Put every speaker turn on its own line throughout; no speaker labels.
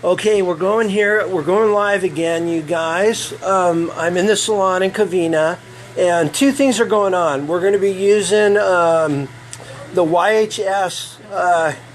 Okay, we're going here. We're going live again, you guys. I'm in the salon in Covina, and two things are going on. We're going to be using the YHS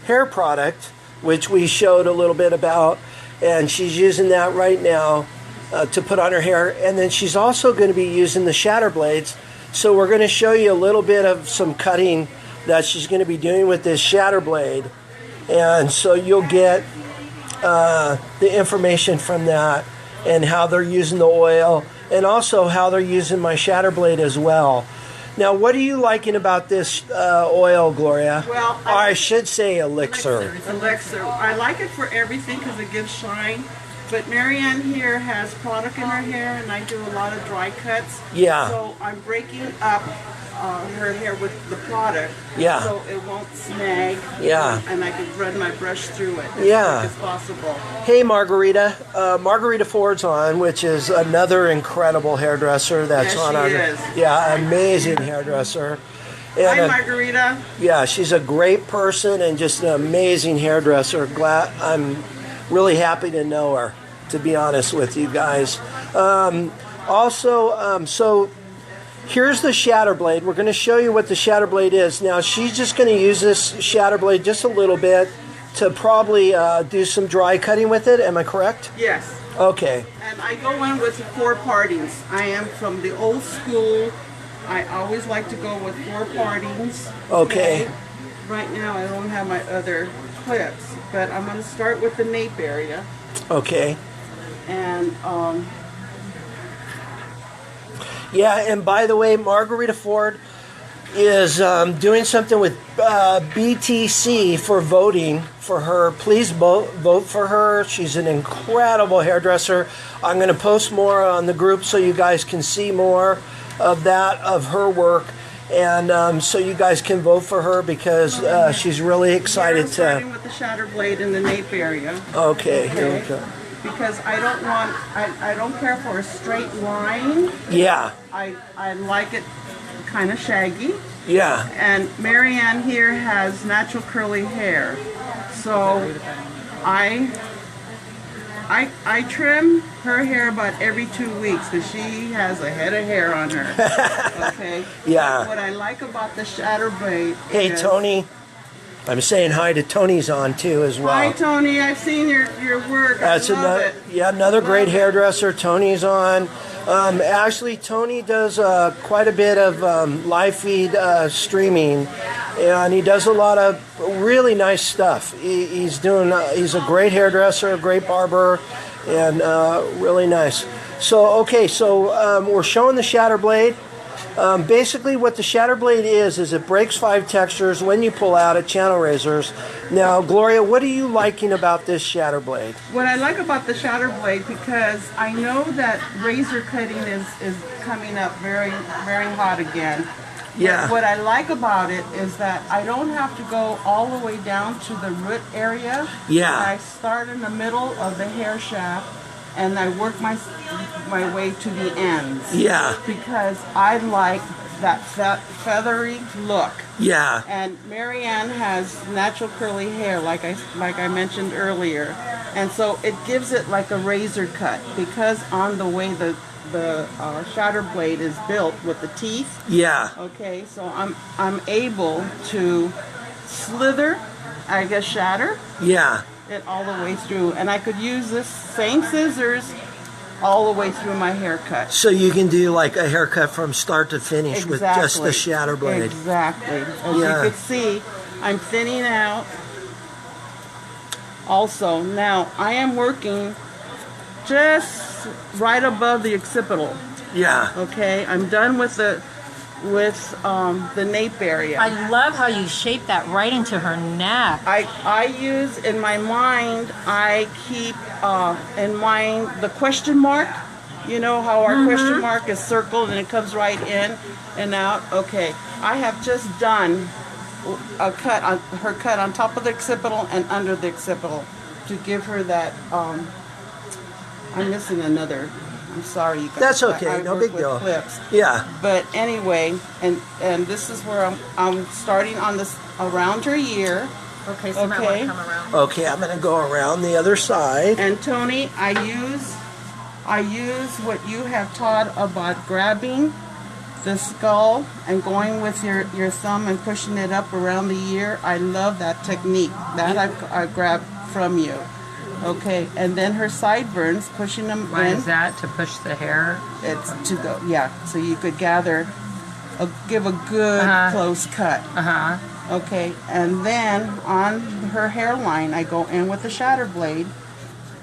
hair product, which we showed a little bit about, and she's using that right now to put on her hair. And then she's also going to be using the shatter blades. So we're going to show you a little bit of some cutting that she's going to be doing with this shatter blade, and so you'll get the information from that and how they're using the oil and also how they're using my shatter blade as well. Now, what are you liking about this oil, Gloria?
Well,
I should say elixir.
Elixir. I like it for everything because it gives shine. But Marianne here has product in her hair, and I do a lot of dry cuts.
Yeah.
So I'm breaking up her hair with the product.
Yeah.
So it won't snag.
Yeah.
And I can run my brush through it as
Yeah.
quick as possible.
Hey, Margarita. Margarita Ford's on, which is another incredible hairdresser that's
Yes,
on
she
our.
is.
Yeah, amazing hairdresser. And
Hi, Margarita.
yeah, she's a great person and just an amazing hairdresser. I'm really happy to know her, to be honest with you guys. So here's the shatter blade. We're going to show you what the shatter blade is. Now, she's just going to use this shatter blade just a little bit to probably do some dry cutting with it. Am I correct?
Yes.
Okay.
And I go in with 4 partings. I am from the old school. I always like to go with 4 partings.
Okay.
Right now I don't have my other clips, but I'm going to start with the nape area.
Okay.
And
yeah, and by the way, Margarita Ford is doing something with BTC for voting for her. Please vote for her. She's an incredible hairdresser. I'm going to post more on the group so you guys can see more of that, of her work. And so you guys can vote for her because she's really excited to...
starting with the shatter blade in the nape area.
Okay, here we go.
Because I don't care for a straight line.
Yeah.
I like it kind of shaggy.
Yeah.
And Marianne here has natural curly hair. So I trim her hair about every 2 weeks because she has a head of hair on her. Okay?
Yeah.
What I like about the shatter blade
Hey,
is...
Tony. I'm saying hi to Tony's on too as well.
Hi, Tony. I've seen your work.
That's
I love it.
Yeah, another great hairdresser. Tony's on. Actually, Tony does quite a bit of live feed streaming, and he does a lot of really nice stuff. He's a great hairdresser, a great barber, and really nice. So, okay, we're showing the shatter blade. Basically, what the shatter blade is it breaks 5 textures when you pull out at channel razors. Now, Gloria, what are you liking about this shatter blade?
What I like about the shatter blade, because I know that razor cutting is coming up very, very hot again.
Yeah.
But what I like about it is that I don't have to go all the way down to the root area.
Yeah.
I start in the middle of the hair shaft and I work my way to the ends.
Yeah.
Because I like that feathery look.
Yeah.
And Marianne has natural curly hair, like I mentioned earlier, and so it gives it like a razor cut because on the way the shatter blade is built with the teeth.
Yeah.
Okay, so I'm able to slither, I guess shatter.
Yeah.
It all the way through, and I could use this same scissors all the way through my haircut.
So you can do like a haircut from start to finish with just the shatter blade.
Exactly. As you can see, I'm thinning out. Also, now I am working just right above the occipital.
Yeah.
Okay, I'm done with the nape area.
I love how you shape that right into her neck.
I use, in my mind, I keep in mind the question mark. You know how our question mark is circled and it comes right in and out? Okay, I have just done her cut on top of the occipital and under the occipital to give her that, I'm missing another. I'm sorry, you guys.
That's okay.
I
No
work
big
with
deal.
Clips.
Yeah.
But anyway, and this is where I'm starting on this around her ear.
Okay, so I might want
Okay.
to come around.
Okay, I'm gonna go around the other side.
And Tony, I use what you have taught about grabbing the skull and going with your thumb and pushing it up around the ear. I love that technique. That I grabbed from you. Okay, and then her sideburns, pushing them
Why
in.
is that? To push the hair?
It's to go, yeah. So you could give a good close cut. Okay, and then on her hairline, I go in with the shatter blade,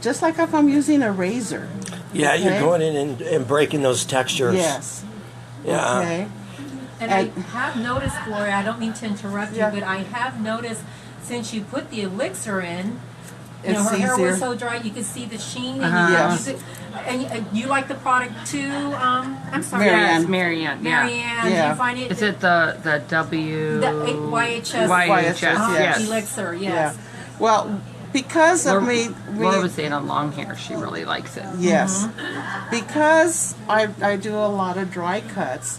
just like if I'm using a razor.
Yeah, you're
Okay.
going in and breaking those textures.
Yes.
Yeah.
Okay.
And I have noticed, Gloria, I don't mean to interrupt
Yeah.
you, but I have noticed since you put the elixir in, you know,
It's
her hair was
easier.
so dry, you could see the sheen.
Yes.
And you like the product too? I'm sorry.
Marianne.
Yes, Marianne. Yeah.
Marianne, do
Yeah.
you find it?
Is it the W?
The YHS.
YHS, yes.
Elixir,
Yeah.
yes.
Well, because of
Laura was saying on long hair, she really likes it.
yes, because I do a lot of dry cuts.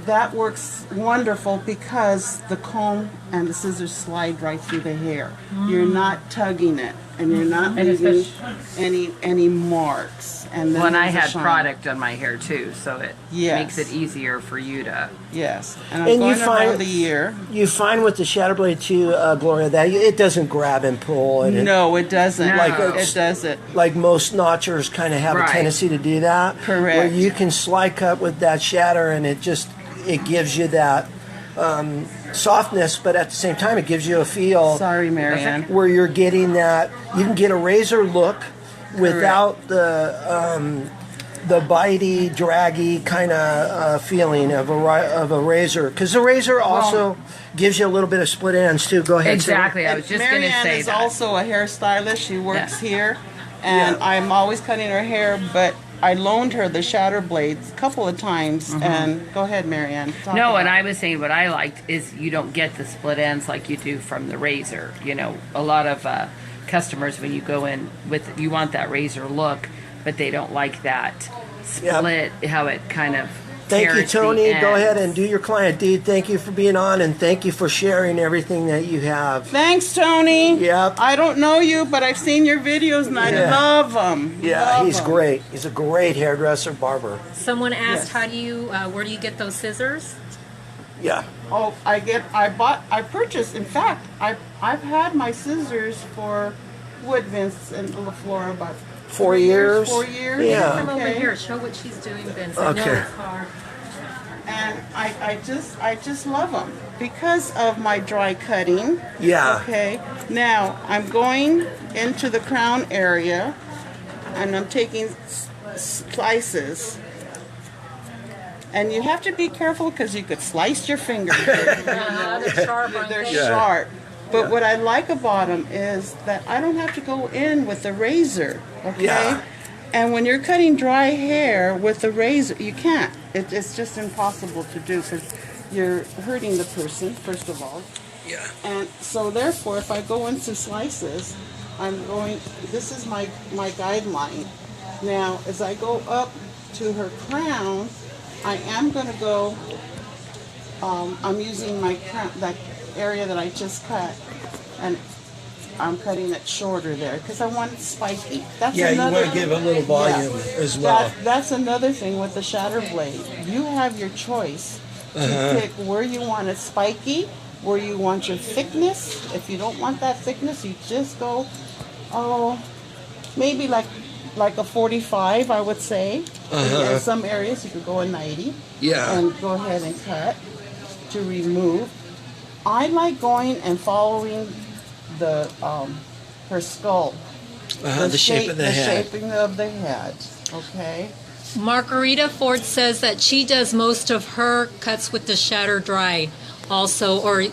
That works wonderful because the comb and the scissors slide right through the hair. You're not tugging it, and you're not
And
leaving
especially-
any marks. And then
When I
there's a
had
shine.
product on my hair too, so it
Yes.
makes it easier for you to.
Yes, and I'm
And you
going
find-
around the ear.
You find with the shatter blade too, Gloria, that it doesn't grab and pull, and
No, it doesn't.
No.
Like
it doesn't.
like most notchers kind of have
Right.
a tendency to do that.
Correct.
Where you can slide cut with that shatter, and it gives you that softness, but at the same time, it gives you a feel
Sorry, Marianne.
where you're getting that. You can get a razor look without the bitey, draggy kind of feeling of a razor, because the razor also gives you a little bit of split ends too. Go ahead. Sarah.
Exactly. I was just going to
Marianne
say
is
that.
also a hairstylist. She works
Yeah.
here, and
Yeah.
I'm always cutting her hair. But I loaned her the shatter blades a couple of times. And go ahead, Marianne. talk
No,
about
and
it.
I was saying what I liked is you don't get the split ends like you do from the razor. You know, a lot of customers when you go in with you want that razor look, but they don't like that split. How it kind of.
Thank you,
tears the
Tony. Go
ends.
ahead and do your client deed. Thank you for being on, and thank you for sharing everything that you have.
Thanks, Tony.
Yep.
I don't know you, but I've seen your videos, and I
Yeah.
love them.
Yeah, he's great. He's a great hairdresser, barber.
Someone asked,
Yes.
how do you, where do you get those scissors?
Yeah.
Oh, I purchased. In fact, I've had my scissors for Woodvince and La Flora about
4 years.
4 years.
Yeah.
Come over
Okay.
here, show what she's doing, Vince. I know
Okay.
it's hard.
And I just love them because of my dry cutting.
Yeah.
Okay. Now I'm going into the crown area, and I'm taking slices. And you have to be careful because you could slice your finger.
They're sharp, aren't
They're
they?
sharp. But what I like about them is that I don't have to go in with the razor. Okay.
Yeah.
And when you're cutting dry hair with the razor, you can't. It's just impossible to do because you're hurting the person, first of all.
Yeah.
And so therefore, if I go into slices, this is my guideline. Now, as I go up to her crown, I am going to go, I'm using my crown, that area that I just cut, and I'm cutting it shorter there because I want it spiky. That's
Yeah, you
another,
want to give a little volume as well.
That's another thing with the shatter blade. You have your choice to pick where you want it spiky, where you want your thickness. If you don't want that thickness, you just go, maybe like a 45, I would say. In some areas, you could go a 90.
Yeah.
And go ahead and cut to remove. I like going and following the her skull.
The shape of the head.
shaping of the head. Okay.
Margarita Ford says that she does most of her cuts with the shatter dry also, or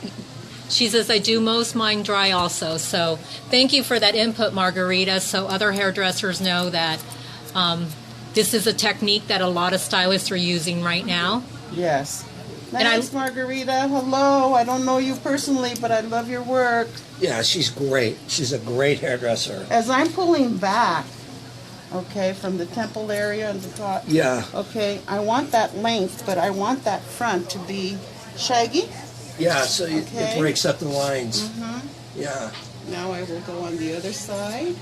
she says I do most mine dry also. So thank you for that input, Margarita, so other hairdressers know that this is a technique that a lot of stylists are using right now.
Yes.
And
Thanks, Margarita. Hello. I don't know you personally, but I love your work.
Yeah, she's great. She's a great hairdresser.
As I'm pulling back, okay, from the temple area and the top.
Yeah.
Okay, I want that length, but I want that front to be shaggy.
Yeah, so it
Okay.
breaks up the lines. Yeah.
Now I will go on the other side.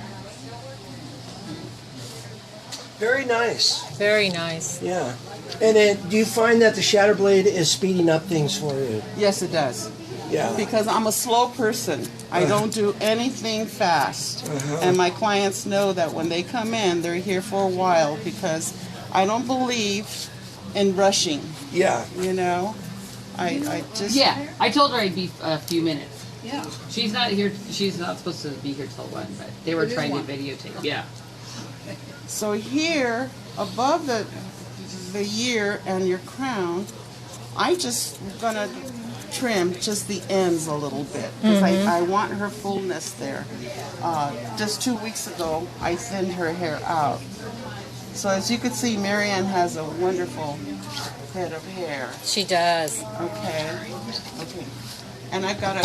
Very nice.
Very nice.
Yeah. And then, do you find that the shatter blade is speeding up things for you?
Yes, it does.
Yeah.
Because I'm a slow person. I don't do anything fast. And my clients know that when they come in, they're here for a while because I don't believe in rushing,
Yeah.
you know? I just...
Yeah, I told her I'd be a few minutes.
Yeah.
She's not here. She's not supposed to be here till 1, but they were
It is
trying
1.
to videotape. Yeah.
So here, above the ear and your crown, I just gonna trim just the ends a little bit because I want her fullness there. Just 2 weeks ago, I thinned her hair out. So as you can see, Marianne has a wonderful head of hair.
She does.
Okay. And I'm gonna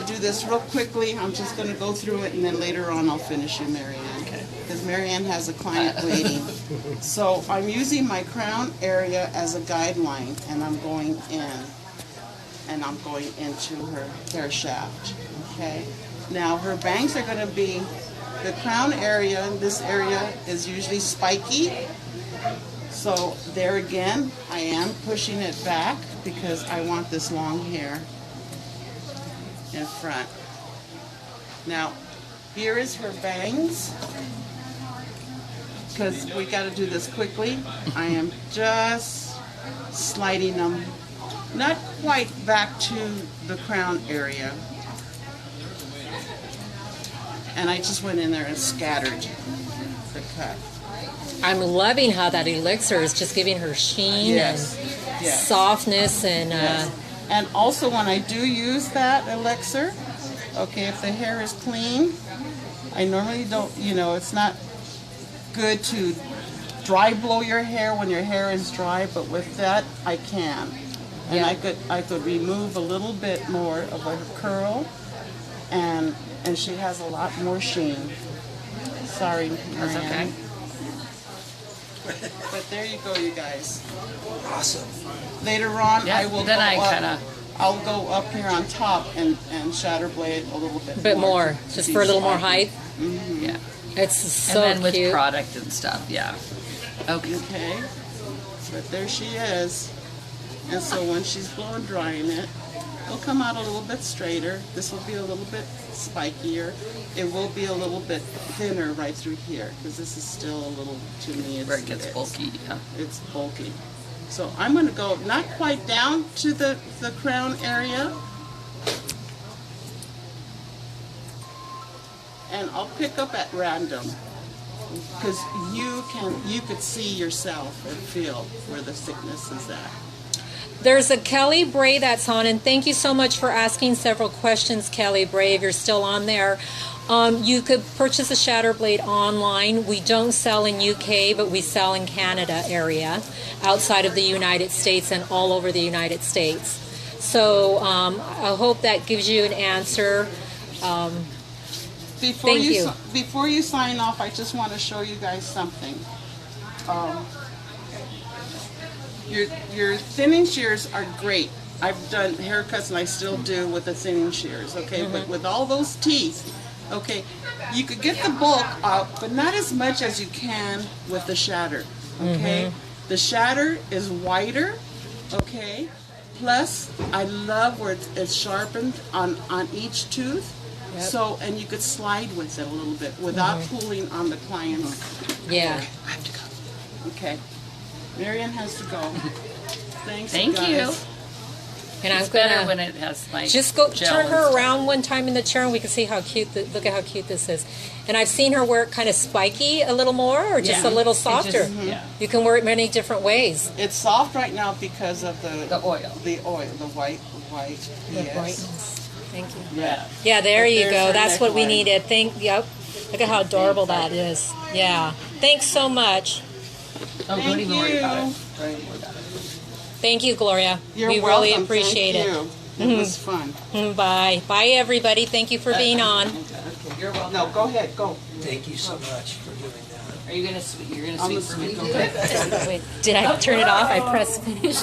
do this real quickly. I'm just gonna go through it, and then later on I'll finish you, Marianne. Okay. Because Marianne has a client waiting. So I'm using my crown area as a guideline, and I'm going in, and I'm going into her hair shaft. Okay. Now her bangs are gonna be the crown area. This area is usually spiky. So there again, I am pushing it back because I want this long hair in front. Now, here is her bangs. Because we got to do this quickly. I am just sliding them, not quite back to the crown area. And I just went in there and scattered the cut.
I'm loving how that elixir is just giving her sheen
Yes.
and
Yes.
softness and
And also when I do use that elixir, okay, if the hair is clean, I normally don't, it's not good to dry blow your hair when your hair is dry, but with that I can. And
Yeah.
I could remove a little bit more of her curl and she has a lot more sheen. Sorry,
That's
Marianne.
okay.
But there you go, you guys.
Awesome.
Later on,
Yeah,
I will
then
go
I
up.
kinda-
I'll go up here on top and shatter blade a little bit.
a bit more,
to
just
be
for a little more
spiky.
height.
Yeah.
It's so
and then with
cute.
product and stuff. Yeah. Okay.
Okay, but there she is. And so when she's blow drying it, it'll come out a little bit straighter. This will be a little bit spikier. It will be a little bit thinner right through here because this is still a little, to me,
Where it gets
it's-
bulky. Yeah.
It's bulky. So I'm going to go not quite down to the crown area. And I'll pick up at random because you could see yourself and feel where the thickness is at.
There's a Kelly Bray that's on, and thank you so much for asking several questions, Kelly Bray, if you're still on there. You could purchase a shatter blade online. We don't sell in UK, but we sell in Canada area, outside of the United States and all over the United States. So I hope that gives you an answer.
Before
Thank you.
Before you sign off, I just want to show you guys something. Your thinning shears are great. I've done haircuts and I still do with the thinning shears, okay? But with all those teeth, okay, you could get the bulk out, but not as much as you can with the shatter, okay? The shatter is wider, okay? Plus, I love where it's sharpened on each tooth.
Yep.
So, and you could slide with it a little bit without pulling on the client's.
Yeah.
I have to go. Okay. Marianne has to go. Thanks,
Thank
guys.
you.
And I'm
It's better
gonna
when it has like
just go
gel
turn
and
her
stuff.
around one time in the chair, and we can see how cute. Look at how cute this is. And I've seen her wear it kind of spiky a little more, or just
Yeah.
a little
It just-
softer.
yeah.
You can wear it many different ways.
It's soft right now because of
The oil.
the white.
The
Yes.
brightness. Thank you.
Yeah.
Yeah, there
But
you
there's
go.
her
That's what we
neckline.
needed. Yep. Look at how adorable that is. Yeah. Thanks so much.
Oh, don't
Thank
even worry about
you.
it. Don't even worry about it.
Thank you, Gloria.
You're
we
welcome.
really appreciate
Thank
it.
you. It was fun.
Bye. Bye, everybody. Thank you for being on.
You're welcome.
No, go ahead. Go.
Thank you so much for doing that.
Are you gonna? You're gonna
I'm
sweep
a
for me?
sweep.
Wait, did I turn it off? I pressed finish.